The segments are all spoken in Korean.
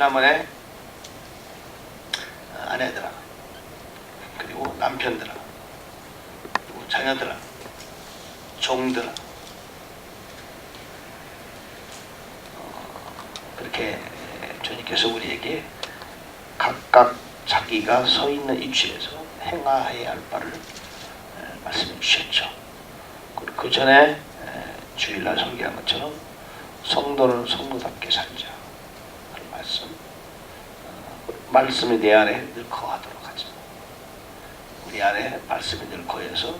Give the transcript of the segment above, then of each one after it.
지난번에 아내들아, 그리고 남편들아, 그리고 자녀들아, 종들아, 그렇게 주님께서 우리에게 각각 자기가 서 있는 위치에서 행하여야 할 바를 말씀해 주셨죠. 그리고 그 전에 주일날 설교한 것처럼 성도는 성도답게 살자 하는 말씀, 말씀이 내 안에 늘 거하도록 하자. 우리 안에 말씀이 늘 거해서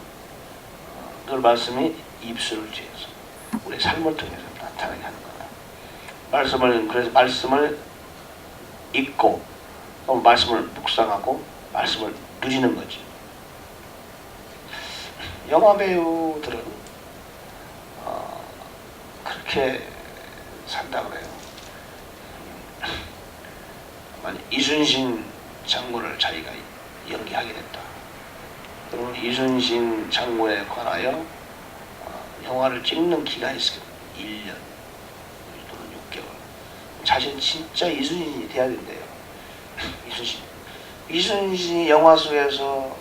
늘 말씀이 입술을 지어서 우리 삶을 통해서 나타나게 하는 거다. 그래서 말씀을 읽고 말씀을 묵상하고 말씀을 누리는 거지. 영화 배우들은 그렇게 산다 그래요. 만약 이순신 장군을 자기가 연기하게 됐다. 그러면 이순신 장군에 관하여 영화를 찍는 기간이 있을 거예요. 1년 또는 6개월. 자신 진짜 이순신이 돼야 된대요. 이순신이 영화 속에서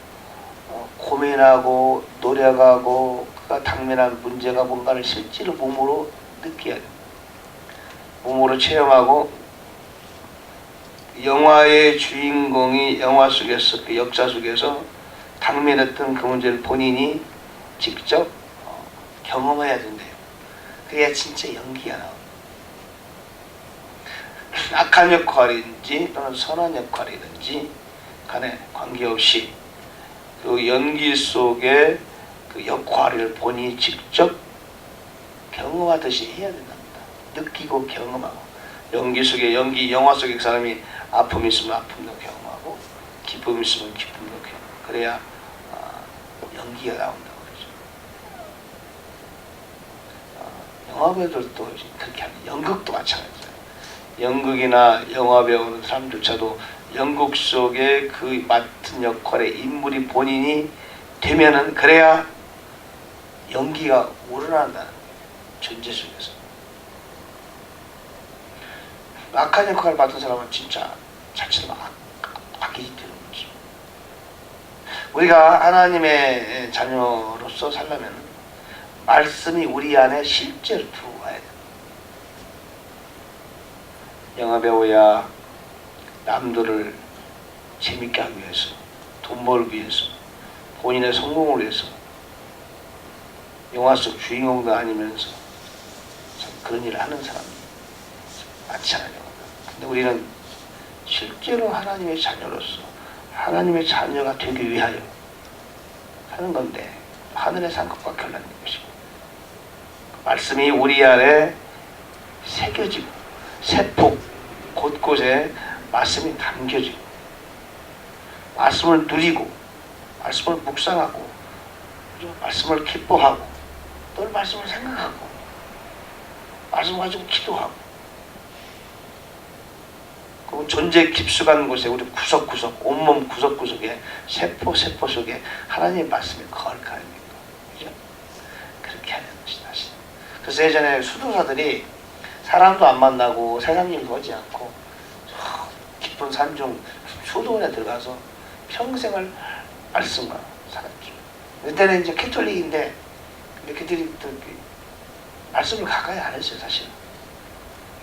고민하고 노력하고 그가 당면한 문제가 뭔가를 실제로 몸으로 느껴야 돼요. 몸으로 체험하고 영화의 주인공이 영화 속에서 그 역사 속에서 당면했던 그 문제를 본인이 직접 경험해야 된대요. 그래야 진짜 연기가 나옵니다. 악한 역할인지 또는 선한 역할이든지 간에 관계없이 그 연기 속에 그 역할을 본인이 직접 경험하듯이 해야 된답니다. 느끼고 경험하고, 연기 속에 영화 속에 그 사람이 아픔이 있으면 아픔도 경험하고 기쁨이 있으면 기쁨도 경험하고, 그래야 연기가 나온다고 그러죠. 영화배우들도 그렇게 하는, 연극도 마찬가지예요. 연극이나 영화 배우는 사람조차도 연극 속에 그 맡은 역할의 인물이 본인이 되면은 그래야 연기가 우러난다는 거예요. 존재 속에서. 악한 역할을 맡은 사람은 진짜 자체로 악이 되는 거죠. 우리가 하나님의 자녀로서 살려면 말씀이 우리 안에 실제로 들어와야 돼요. 영화배우야 남들을 재밌게 하기 위해서, 돈 벌기 위해서, 본인의 성공을 위해서 영화 속 주인공도 아니면서 그런 일을 하는 사람이 많지 않아요. 근데 우리는 실제로 하나님의 자녀로서 하나님의 자녀가 되기 위하여 하는 건데 하늘에서 한 것과 결란된 것이고, 말씀이 우리 안에 새겨지고 세포 곳곳에 말씀이 담겨지고 말씀을 누리고 말씀을 묵상하고 말씀을 기뻐하고 또 말씀을 생각하고 말씀 가지고 기도하고, 그 존재 깊숙한 곳에 우리 구석구석 온몸 구석구석에 세포 속에 하나님의 말씀이 거할 거 아닙니까? 그죠? 그렇게 하는 것이다. 그래서 예전에 수도사들이 사람도 안 만나고 세상 일도 하지 않고 깊은 산중 수도원에 들어가서 평생을 말씀만 살았죠. 그때는 이제 캐톨릭인데, 근데 그들이 말씀을 가까이 안 했어요, 사실.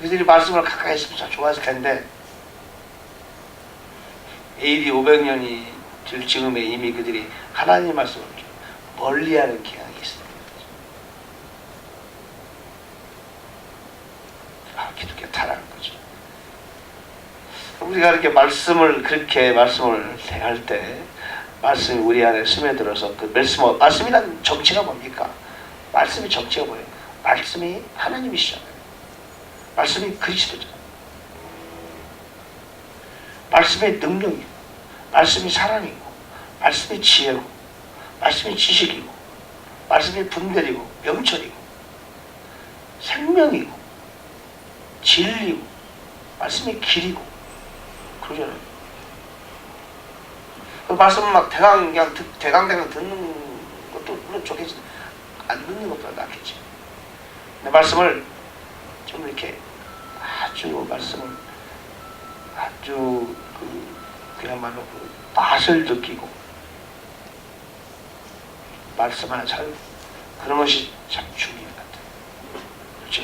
그들이 말씀을 가까이 했으면 참 좋았을 텐데, AD 500년이 될 지금에 이미 그들이 하나님의 말씀을 좀 멀리하는 경향이 있습니다. 기독교 타락한 거죠. 우리가 이렇게 말씀을 대할 때 말씀이 우리 안에 스며들어서 그 말씀이란 정체가 뭡니까? 말씀이 정체가 뭐예요? 말씀이 하나님이시잖아요. 말씀이 그리스도잖아요. 말씀이 능력이고, 말씀이 사랑이고, 말씀이 지혜고, 말씀이 지식이고, 말씀이 분별이고, 명철이고, 생명이고, 진리고, 말씀이 길이고, 그러잖아요. 그 말씀은 막 대강 듣는 것도 물론 좋겠지, 안 듣는 것보다 낫겠지. 근데 말씀을 좀 이렇게 아주 말씀을 아주 그야말로 맛을 느끼고 말씀 하나 잘 그런 것이 참 중요한 것 같아요. 그렇죠?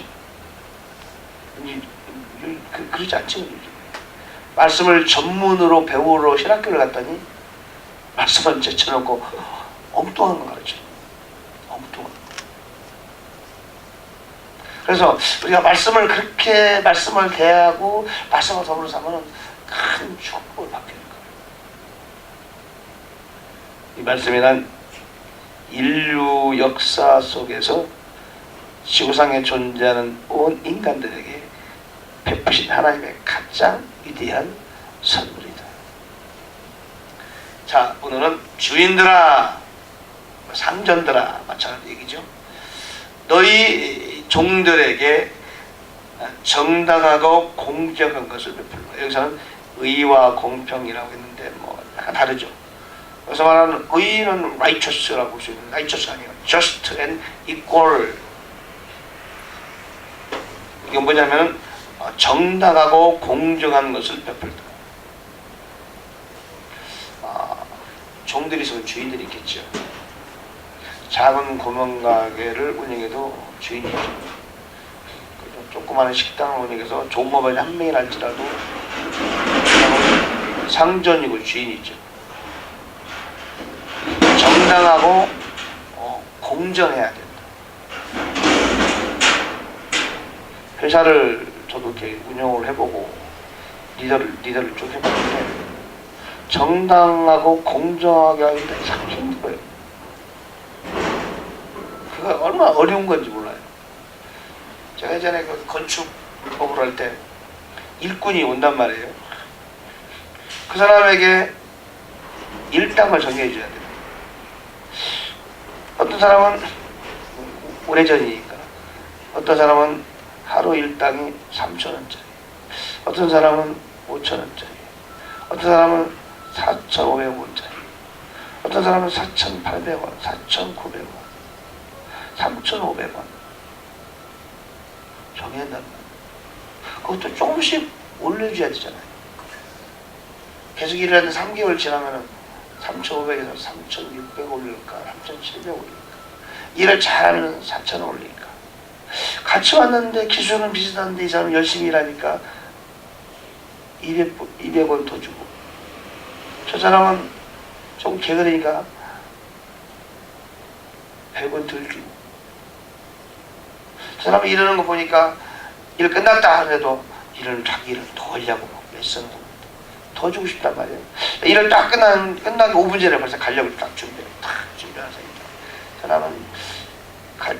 그러지 않죠. 말씀을 전문으로 배우러 신학교를 갔더니 말씀을 제쳐놓고 엉뚱한 거 가르쳐. 엉뚱한 거. 그래서 우리가 말씀을 대하고 말씀을 더불어 사면 큰 축복을 받게 될 거예요. 이 말씀이란 인류 역사 속에서 지구상에 존재하는 온 인간들에게 베푸신 하나님의 가장 위대한 선물이다. 자, 오늘은 주인들아, 상전들아 마찬가지 얘기죠. 너희 종들에게 정당하고 공정한 것을 베풀라. 여기서는 의와 공평이라고 했는데 뭐 약간 다르죠. 여기서 말하는 의는 righteous라고 볼 수 있는 righteous가 아니에요. just and equal. 이건 뭐냐면 정당하고 공정한 것을 베풀다. 종들이 있으면 주인들이 있겠죠. 작은 구멍가게를 운영해도 주인이 있죠. 조그마한 식당을 운영해서 종업원이 한 명이 날지라도 상전이고 주인이 있죠. 정당하고 공정해야 된다. 회사를 저도 이렇게 운영을 해보고 리더를 쭉 해봤는데 정당하고 공정하게 하기가 참 힘들어요. 그가 얼마나 어려운 건지 몰라요. 제가 예전에 그 건축업을 할 때 일꾼이 온단 말이에요. 그 사람에게 일당을 정해줘야 돼요. 어떤 사람은 오래전이니까, 어떤 사람은 하루 일당이 3,000원짜리, 어떤 사람은 5,000원짜리, 어떤 사람은 4,500원짜리, 어떤 사람은 4,800원, 4,900원, 3,500원 정해야 한단 말이에요. 그것도 조금씩 올려줘야 되잖아요. 계속 일을 하는데 3개월 지나면은 3,500에서 3,600 올릴까, 3,700 올릴까, 일을 잘하면 4,000원 올릴까. 같이 왔는데 기술은 비슷한데 이 사람은 열심히 일하니까 200원 더 주고, 저 사람은 좀 게으르니까 100원 덜 주고, 저 사람은 일하는 거 보니까 일 끝났다 하더라도 자기 일을 더 하려고 몇 선 더 주고 싶단 말이에요. 일을 딱 끝나기 5분 전에 벌써 가려고 딱 준비하는 사람이다. 저 사람은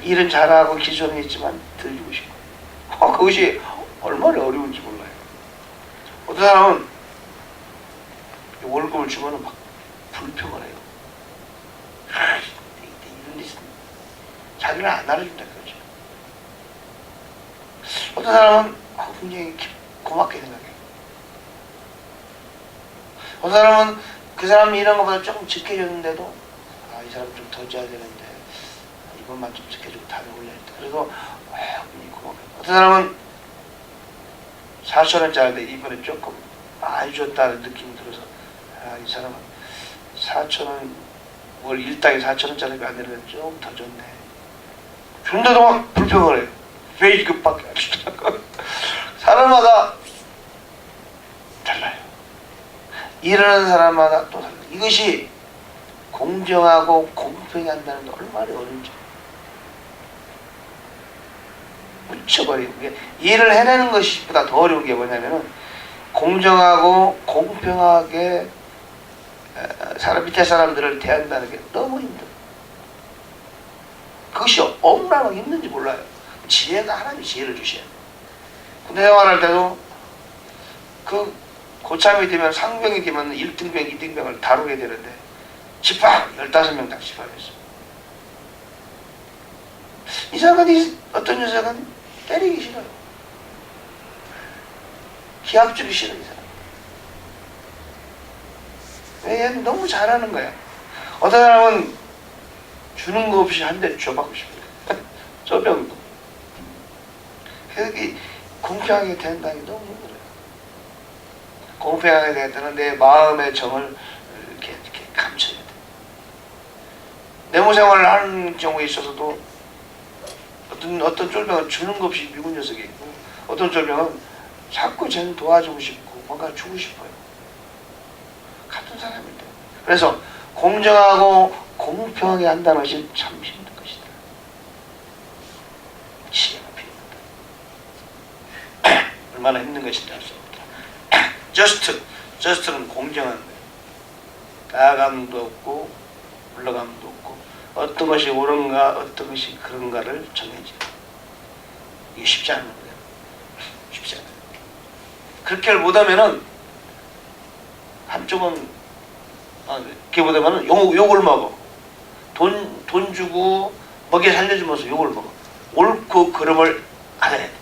일은 잘하고 기술은 있지만 덜 주고 싶고, 그것이 얼마나 어려운지 몰라요. 어떤 사람은 월급을 주면 막 불평을 해요. 이런 일 있으면 자기는 안 알아준다 그러죠. 어떤 사람은 굉장히 고맙게 생각해요. 어떤 사람은 그 사람이 이런 것보다 조금 적게 줬는데도 이 사람 좀 더 줘야 되는데 이것만 좀 적게 주고 다음에 올려야 돼. 그래서 고맙게. 어떤 사람은 4,000원짜리인데 이번에 조금 많이 줬다는 느낌이 들어서 이 사람은 4,000원 월 일당이 4,000원짜리가 안 되는데 좀 더 줬네. 준다도 막 불평을 해요. 왜 이것밖에 안 주냐고. 사람마다 달라요. 일하는 사람마다 또 달라요. 이것이 공정하고 공평히 한다는 게 얼마나 어려운지. 무척 어려운 게, 일을 해내는 것보다 더 어려운 게 뭐냐면은 공정하고 공평하게 밑에 사람들을 대한다는 게 너무 힘들어요. 그것이 얼마나 힘든지 몰라요. 지혜가 하나님이 지혜를 주셔야 돼요. 군대 생활할 때도 고참이 되면 상병이 되면 1등병, 2등병을 다루게 되는데 집합 15명 딱 집합했어. 이상한 어떤 녀석은 때리기 싫어요. 기합 주기 싫어, 이 사람. 왜? 얘는 너무 잘하는 거야. 어떤 사람은 주는 거 없이 한 대 줘받고 싶어요. 저 병도. 그래서 공평하게 된다는 게 너무 힘들어요. 공평하게 되겠다는 내 마음의 정을 이렇게 감춰야 돼. 내무 생활을 하는 경우에 있어서도 어떤 쫄병은 주는 것 없이 미운 녀석이 있고, 어떤 쫄병은 자꾸 쟤는 도와주고 싶고 뭔가 주고 싶어요. 같은 사람인데. 그래서 공정하고 공평하게 한다는 것이 참 힘든 것이다. 지혜가 필요하다. 얼마나 힘든 것인지 알 수 없다. just는 공정한 거예요. 나아감도 없고 물러감도 없고, 어떤 것이 옳은가 어떤 것이 그런가를 정해지. 이게 쉽지 않은 거예요. 쉽지 않아요. 그렇게 못하면은 한쪽은 그렇게 못하면은 욕을 먹어. 돈 주고 먹여 살려주면서 욕을 먹어. 옳고 그름을 알아야 돼.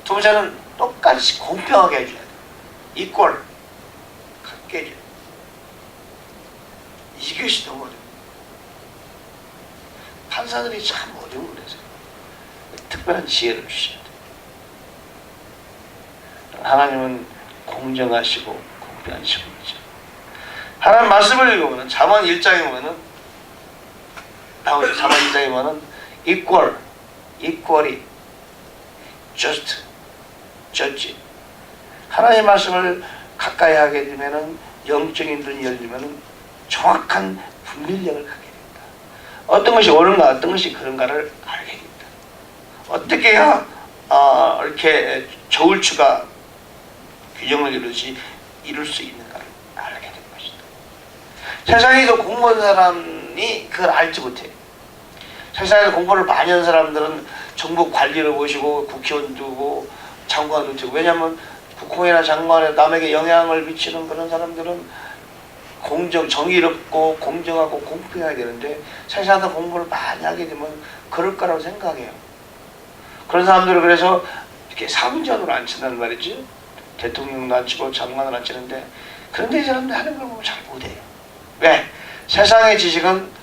두 번째는 똑같이 공평하게 해줘야 돼. 이꼴 같게 해줘야 돼. 이것이 너무 어려워. 판사들이 참 어려운 거라서 특별한 지혜를 주셔야 돼. 하나님은 공정하시고 공평하시고 있죠. 하나님 말씀을 읽으면 잠언 1장에 보면은 나오죠. 잠언 1장에 보면은 equally, just, judge. 하나님의 말씀을 가까이 하게 되면은 영적인 눈이 열리면은 정확한 분별력을 갖게 됩니다. 어떤 것이 옳은가 어떤 것이 그런가를 알게 됩니다. 어떻게 해야 이렇게 저울추가 균형을 이룰 수 있는가를 알게 된 것이다. 세상에도 공부한 사람이 그걸 알지 못해요. 세상에서 공부를 많이 한 사람들은 정부 관리를 보시고 국회의원 두고 장관도 되고, 왜냐하면 국회의원이나 장관에 남에게 영향을 미치는 그런 사람들은 정의롭고 공정하고 공평해야 되는데, 세상에서 공부를 많이 하게 되면 그럴 거라고 생각해요. 그런 사람들은 그래서 이렇게 사문전으로 안 친다는 말이지. 대통령도 안 치고 장관을 안 치는데, 그런데 이 사람들 하는 걸 보면 잘 못해요. 왜? 세상의 지식은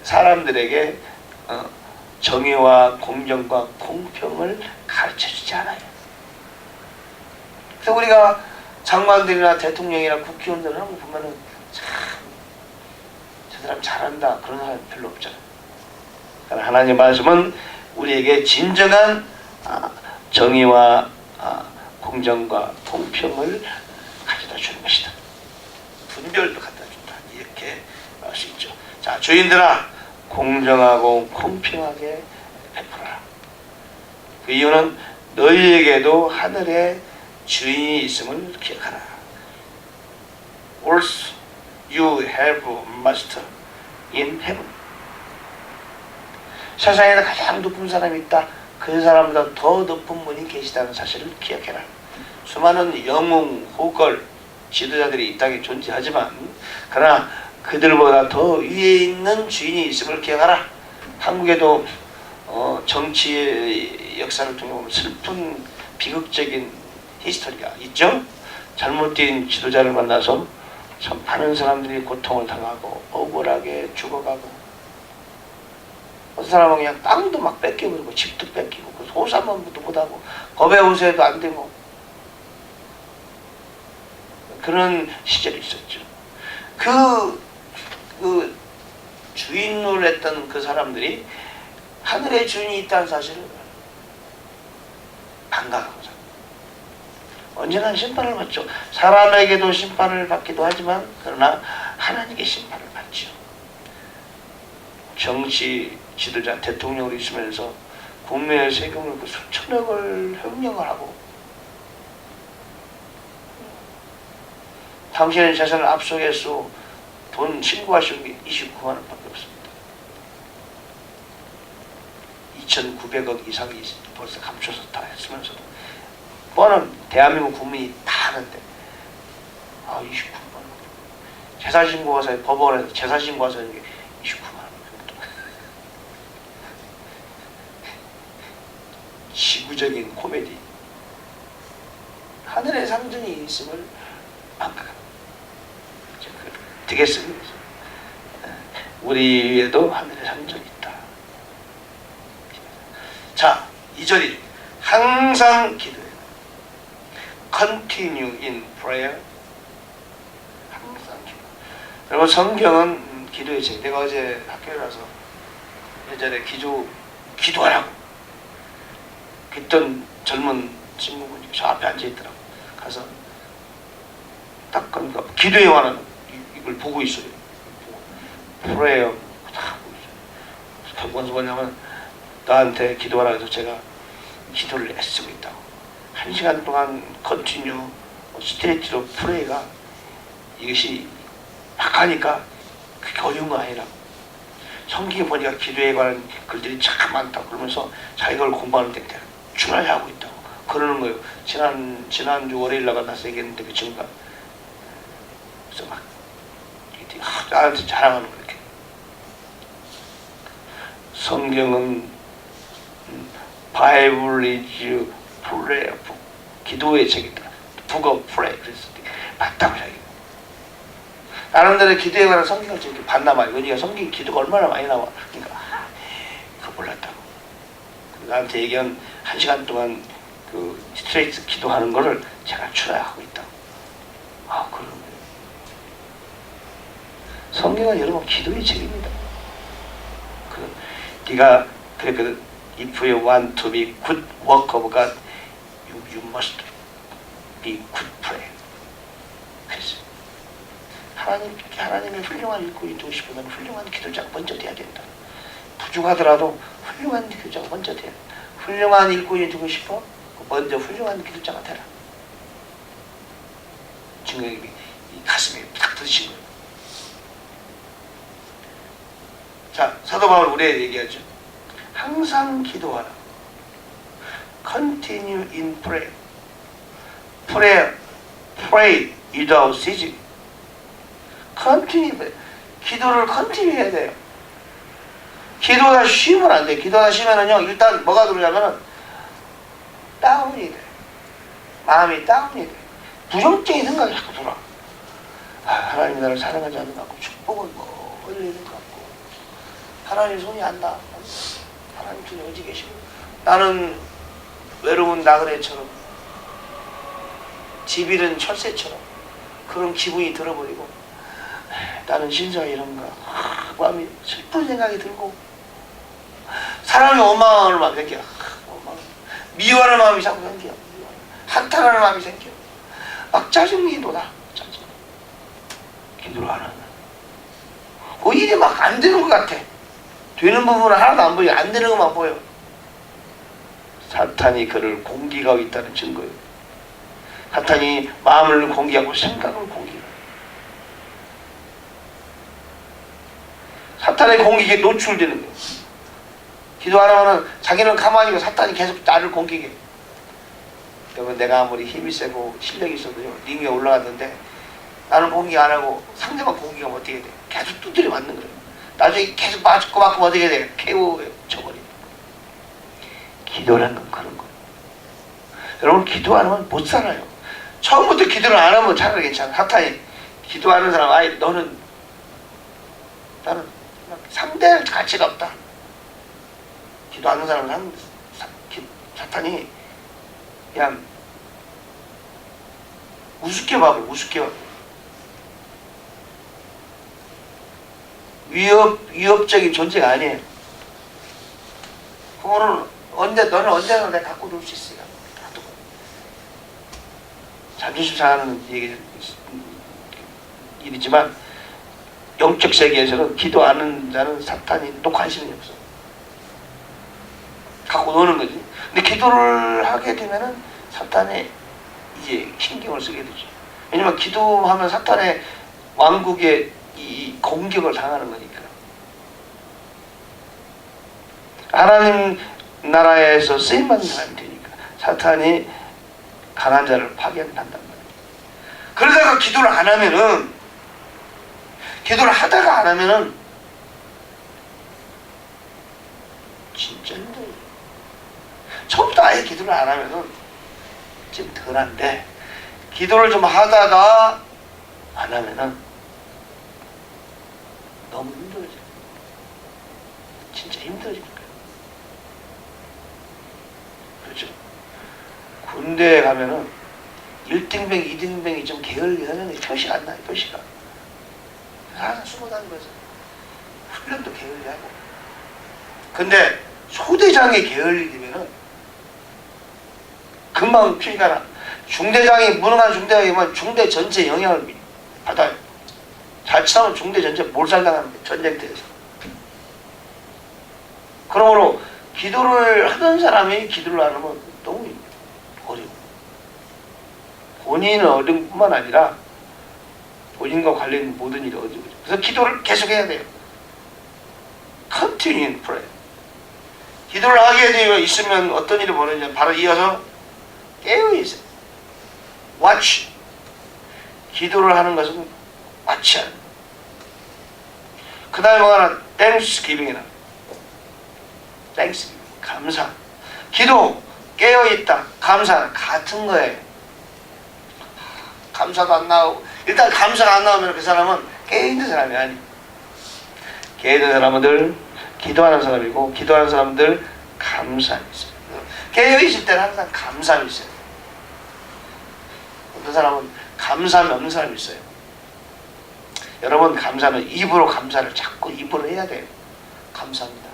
사람들에게 정의와 공정과 공평을 가르쳐주지 않아요. 그래서 우리가 장관들이나 대통령이나 국회의원들 하는 거 보면은 참 저 사람 잘한다 그런 사람 별로 없잖아요. 그러니까 하나님의 말씀은 우리에게 진정한 정의와 공정과 공평을 가져다 주는 것이다. 분별도 갖다 준다. 이렇게 할 수 있죠. 자, 주인들아 공정하고 공평하게 베풀어라. 그 이유는 너희에게도 하늘에 주인이 있음을 기억하라. Also you have master in heaven. 세상에 가장 높은 사람이 있다. 그 사람보다 더 높은 분이 계시다는 사실을 기억해라. 수많은 영웅, 호걸, 지도자들이 이 땅에 존재하지만 그러나 그들보다 더 위에 있는 주인이 있음을 기억하라. 한국에도 정치의 역사를 통해 보면 슬픈 비극적인 히스토리가 있죠. 잘못된 지도자를 만나서 참 많은 사람들이 고통을 당하고 억울하게 죽어가고, 어떤 사람은 그냥 땅도 막 뺏겨버리고 집도 뺏기고 호사만부터 못하고 법의 호세도 안 되고 그런 시절이 있었죠. 그 주인을 했던 그 사람들이 하늘의 주인이 있다는 사실을 반가워하고 언제나 심판을 받죠. 사람에게도 심판을 받기도 하지만 그러나 하나님께 심판을 받죠. 정치 지도자 대통령으로 있으면서 국민의 세금을 수천억을 횡령을 하고 당신의 재산을 압수해서 돈 신고하신 게 29만 원밖에 없습니다. 2,900억 이상이 벌써 감춰서 다 했으면서도 뻔한 대한민국 국민이 다 아는데 29만 원. 재산신고가서 법원에서 재산신고가서 이게 29만 원. 지구적인 코미디. 하늘의 상징이 있음을 반박합니다. 되겠습니다. 우리 위에도 하늘의 상징이 있다. 자, 2절이 항상 기도해. continue in prayer. 항상 기도. 여러분 성경은 기도의 책. 내가 어제 학교에 가서 예전에 기도하라고 그랬던 젊은 친구분이 저 앞에 앉아있더라고. 가서 딱 그러니까 기도에 관한 이걸 보고 있어요. prayer 다 보고 있어요. 무슨 뭐냐면 나한테 기도하라 해서 제가 기도를 애쓰고 있다고. 1시간 동안 컨티뉴 스트레이트로 프레이가 이것이 막 하니까 그게 어려운 거 아니라고. 성경에 보니까 기도에 관한 글들이 참 많다고 그러면서 자기가 그걸 공부하는데 출하게 하고 있다고 그러는 거예요. 지난주 월요일 나가 나서 얘기했는데 그 친구가 그래서 막 나한테 자랑하는 거예요. 이렇게. 성경은 Bible is prayer book. 기도의 책이다. Book of prayer. 그랬을 때 맞다고 자기가. 나름대로 기도에 관한 성경을 이렇게 봤나 봐요. 그러니까 성경 기도가 얼마나 많이 나와. 그러니까 그거 몰랐다고. 나한테 얘기한 1시간 동안 그 스트레이트 기도하는 거를 제가 출하하고 있다고. 그런 거예요. 성경은 여러분 기도의 책입니다. 네가 그랬거든. If you want to be good work of God, you must be good prayer. 그래서 하나님의 훌륭한 일꾼이 되고 싶으면 훌륭한 기도자가 먼저 돼야 된다. 부족하더라도 훌륭한 기도자가 먼저 돼야 된다. 훌륭한 일꾼이 되고 싶어? 먼저 훌륭한 기도자가 되라. 증명이 가슴에 탁 드신 거예요. 자, 사도 바울 우리에게 얘기하죠. 항상 기도하라. Continue in prayer. Pray without ceasing. Continue. 기도를 컨티뉴 해야 돼요. 기도가 쉬면 안 돼. 기도가 쉬면은요, 일단 뭐가 들어오냐면은 다운이 돼. 마음이 다운이 돼. 부정적인 생각이 자꾸 들어. 하나님이 나를 사랑하지 않는 것 같고, 축복은 멀리 있는 것 같고, 하나님 손이 안 닿아. 하나님 손이 어디 계시고, 나는 외로운 나그네처럼, 집 잃은 철새처럼 그런 기분이 들어버리고, 나는 진짜 이런가. 마음이 슬픈 생각이 들고, 사람이 원망을 막 생겨. 미워하는 마음이 자꾸 생겨. 한탄하는 마음이 생겨. 막 짜증이 돋아. 짜증. 기도를 안 하면. 일이 막 안 되는 것 같아. 되는 부분은 하나도 안 보여. 안 되는 것만 보여. 사탄이 그를 공기하고 있다는 증거예요. 사탄이 마음을 공기하고 생각을 공기하고. 사탄의 공격에 노출되는 거예요. 기도 안 하면 자기는 가만히 있고 사탄이 계속 나를 공격해. 여러분 내가 아무리 힘이 세고 실력이 있어도요. 링에 올라갔는데 나는 공격 안 하고 상대방 공격하면 어떻게 돼? 계속 두드려 맞는 거예요. 나중에 계속 맞고 어떻게 돼? KO 쳐버려. 기도라는 건 그런 거예요. 여러분 기도 안 하면 못 살아요. 처음부터 기도를 안 하면 차라리 괜찮아. 사탄이 기도하는 사람 나는 상대할 가치가 없다. 기도하는 사람은 사탄이 그냥 우습게 봐요. 우습게 봐요. 위협적인 존재가 아니에요. 그거는 너는 언제나 내가 갖고 놀 수 있어요. 자존심 상하는 일이지만 영적 세계에서는 기도 안 하는 자는 사탄이 또 관심이 없어. 갖고 노는 거지. 근데 기도를 하게 되면은 사탄에 이제 신경을 쓰게 되죠. 왜냐면 기도하면 사탄의 왕국의 이 공격을 당하는 거니까. 하나님 나라에서 쓰임받는 사람이 되니까 사탄이 강한 자를 파괴한단 말이에요. 그러다가 기도를 안 하면은 기도를 하다가 안 하면은 진짜 힘들어요. 처음부터 아예 기도를 안 하면은 좀 덜한데 기도를 좀 하다가 안 하면은 너무 힘들어져요. 진짜 힘들어지니까. 그렇죠. 군대에 가면은 1등병, 2등병이 좀 게을리하는 게 표시가 안 나요. 표시가. 항상 숨어 다니면서 훈련도 게을리하고. 근데 소대장이 게을리되면은 금방 피가 나. 중대장이 무능한 중대장이면 중대 전체에 영향을 받아요. 자칫하면 중대 전체 몰살당하는 거예요. 전쟁터에서. 그러므로 기도를 하던 사람이 기도를 안 하면 너무 어려워. 본인은 어려운 뿐만 아니라 본인과 관련된 모든 일이 어려워요. 그래서 기도를 계속 해야 돼요. Continue in prayer. 기도를 하게 되어 있으면 어떤 일이 벌어지냐면 바로 이어서 깨어있어요. Watch. 기도를 하는 것은 watch하는. 그 다음에 뭐가 하나? Thanksgiving이나. Thanksgiving. 감사. 기도, 깨어있다, 감사 같은 거예요. 감사도 안 나오고. 일단 감사가 안 나오면 그 사람은 깨어있는 사람이 아니에요. 깨어있는 사람들 기도하는 사람이고, 기도하는 사람들 감사함이 있어요. 깨어있을 때는 항상 감사함이 있어요. 어떤 사람은 감사함이 없는 사람이 있어요. 여러분, 감사는 입으로 감사를 자꾸 입으로 해야 돼요. 감사합니다.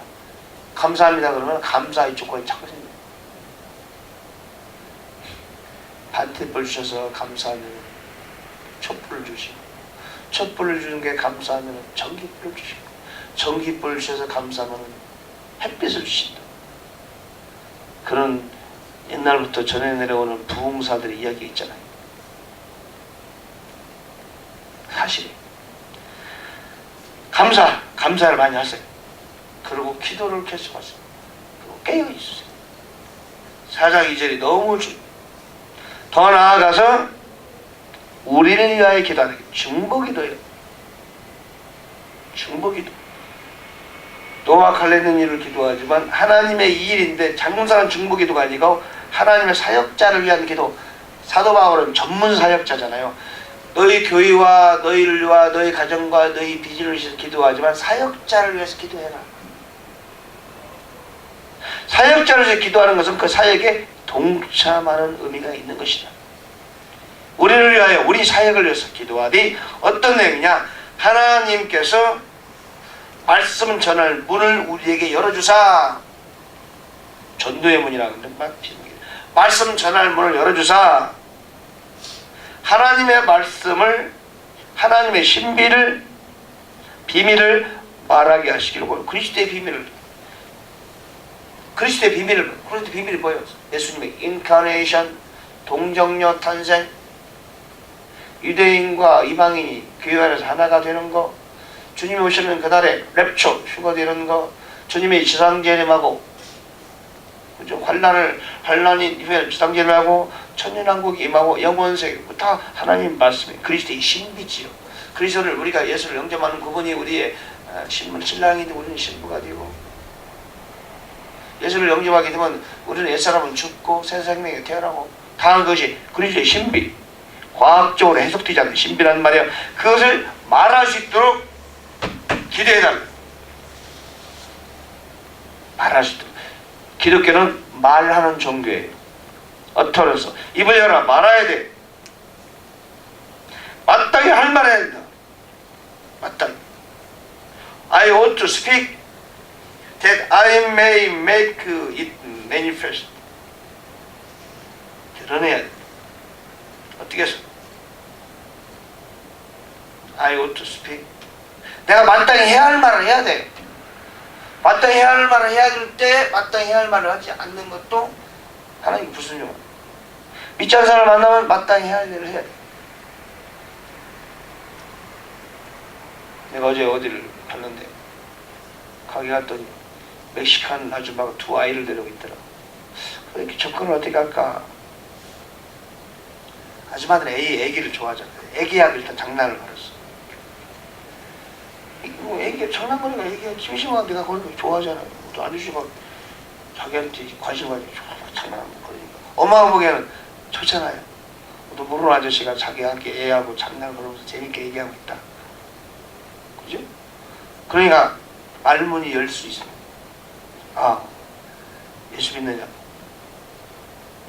감사합니다 그러면 감사의 조건이 자꾸 생겨요. 반딧불 주셔서 감사하면 촛불을 주시고, 촛불을 주는 게 감사하면 전기불을 주시고, 전기불을 주셔서 감사하면 햇빛을 주신다. 그런 옛날부터 전해 내려오는 부흥사들의 이야기 있잖아요. 사실 감사를 많이 하세요. 그리고 기도를 계속하세요. 그리고 깨어있으세요. 4장 2절이 너무 중요해요. 더 나아가서 우리를 위하여 기도하는 게 중보기도예요. 중보기도. 노아 칼레는 일을 기도하지만 하나님의 이 일인데 장군사는 중보기도가 아니고 하나님의 사역자를 위한 기도. 사도 바울은 전문 사역자잖아요. 너희 교회와 너희를 위하 너희 가정과 너희 비전을 위해서 기도하지만 사역자를 위해서 기도해라. 사역자를 위해서 기도하는 것은 그 사역에 동참하는 의미가 있는 것이다. 우리를 위하여 우리 사역을 위해서 기도하되 어떤 내용이냐? 하나님께서 말씀 전할 문을 우리에게 열어주사. 전도의 문이라고 하는데 말씀 전할 문을 열어주사. 하나님의 말씀을, 하나님의 신비를, 비밀을 말하게 하시기를 원해요. 그리스도의 비밀을 뭐예요? 예수님의 인카네이션, 동정녀 탄생, 유대인과 이방인이 교회 안에서 하나가 되는 거, 주님이 오시는 그날에 랩처, 휴거되는 거, 주님의 지상재림하고, 그죠? 환란이 이후에 지상재림하고, 천년왕국이 임하고, 영원세계, 다 하나님 말씀이 그리스도의 신비지요. 그리스도를 우리가 예수를 영접하는 그분이 우리의 신랑이 되고 우리는 신부가 되고, 예수를 영접하게 되면 우리는 옛사람은 죽고 새 생명이 태어나고, 다 그것이 그리스도의 신비, 과학적으로 해석되지 않는 신비란 말이야. 그것을 말할 수 있도록 기도해달라. 말할 수 있도록. 기독교는 말하는 종교예요. 어터러서 입을 열어 말아야 돼. 마땅히 할 말 해야 된다. 마땅히. I ought to speak that I may make it manifest. 드러내야 돼. 어떻게 해서? I ought to speak. 내가 마땅히 해야 할 말을 해야 돼. 마땅히 해야 할 말을 해야 될 때 마땅히 해야 할 말을 하지 않는 것도 하나님 불순종이야. 믿지 않는 사람을 만나면 마땅히 해야 할 일을 해야 돼. 내가 어제 어디를 갔는데 가게 갔더니 멕시칸 아줌마가 두 아이를 데리고 있더라. 이렇게 접근을 어떻게 할까? 아줌마들은 애기를 좋아하잖아. 애기하고 일단 장난을 걸었어. 뭐 애기 장난거리가 애기가 심심하게 내가 그런 거 좋아하잖아. 또 아저씨 막 자기한테 관심 가지고 장난거리니까 엄마가 보기에는 좋잖아요. 또 모르는 아저씨가 자기한테 애하고 장난을 걸으면서 재밌게 얘기하고 있다. 그죠? 그러니까 말문이 열 수 있어. 아, 예수 믿느냐?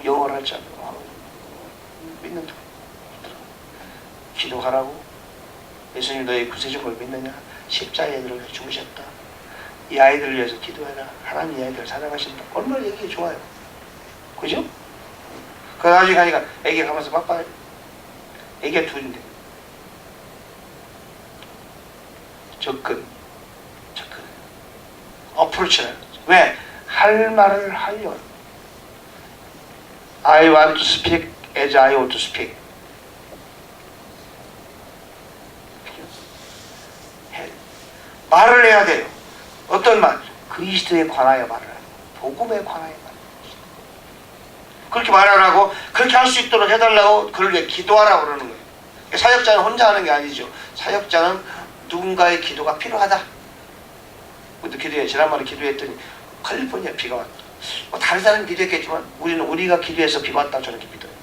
영어를 할 줄 알아. 믿는다. 기도하라고. 예수님 너희 구세주를 믿느냐? 십자가에 들어 죽으셨다. 이 아이들을 위해서 기도해라. 하나님 이 아이들 사랑하신다. 얼마나 얘기 좋아요. 그죠? 그 나중에 가니까 애기 가면서 빠빠해. 애기가 둘인데. 접근. 어프로치라는 거죠. 왜? 할 말을 하려. I want to speak as I want to speak. 말을 해야 돼요. 어떤 말? 그리스도에 관하여 말을 하고 복음에 관하여 말을 하고 그렇게 말하라고 그렇게 할 수 있도록 해달라고 그걸 위해 기도하라고 그러는 거예요. 사역자는 혼자 하는 게 아니죠. 사역자는 누군가의 기도가 필요하다. 우리도 기도해. 지난번에 기도했더니 캘리포니아 비가 왔다. 다른 사람은 기도했겠지만 우리는 우리가 기도해서 비가 왔다고 저는 기도해요.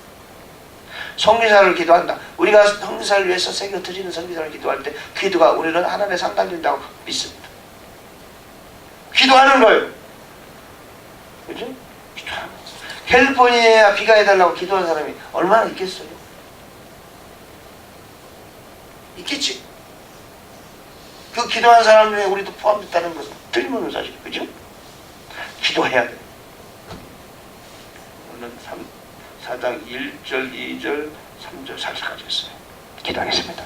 성기사를 기도한다. 우리가 성기사를 위해서 새겨 드리는 성기사를 기도할 때 기도가 우리는 하나님의 상달된다고 믿습니다. 기도하는 거예요. 그죠? 기도하는 거예요. 캘리포니아에 비가 해달라고 기도한 사람이 얼마나 있겠어요? 있겠지. 그 기도한 사람 중에 우리도 포함됐다는 것은 틀림없는 사실. 그죠? 기도해야 돼요. 오늘 4장 1절, 2절, 3절, 4절까지 했어요. 기도하겠습니다.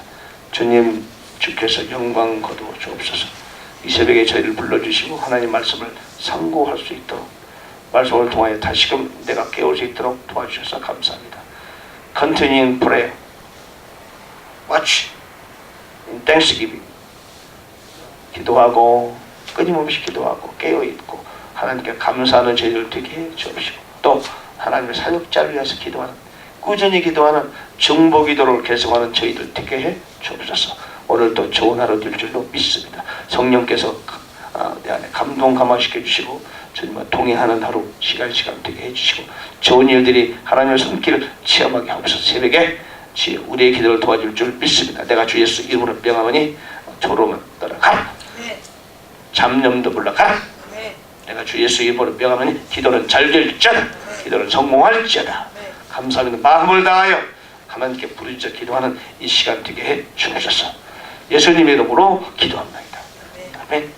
주님, 주께서 영광 거두어 주옵소서. 이 새벽에 저희를 불러주시고 하나님 말씀을 상고할 수 있도록 말씀을 통하여 다시금 내가 깨울 수 있도록 도와주셔서 감사합니다. Continue in prayer. Watch in thanksgiving. 기도하고 끊임없이 기도하고 깨어있고 하나님께 감사하는 저희들 되게 해 주옵시고 또 하나님의 사역자를 위해서 기도하는 꾸준히 기도하는 중보 기도를 계속하는 저희들 되게 해 주옵소서. 오늘도 좋은 하루 될 줄로 믿습니다. 성령께서 내 안에 감동 감화시켜 주시고 주님과 동행하는 하루 시간 되게 해주시고 좋은 일들이 하나님의 손길을 체험하게 하옵소서. 새벽에 우리의 기도를 도와줄 줄 믿습니다. 내가 주 예수 이름으로 명하노니 조롱은 떠나가라. 잡념도 물러가라. 내가 주 예수 이름으로 명하노니 기도는 잘 될지어다. 기도는 성공할지어다. 감사합니다. 마음을 다하여 하나님께 부르짖어 기도하는 이 시간 되게 해 주옵소서. 예수님의 이름으로 기도합니다. 아멘.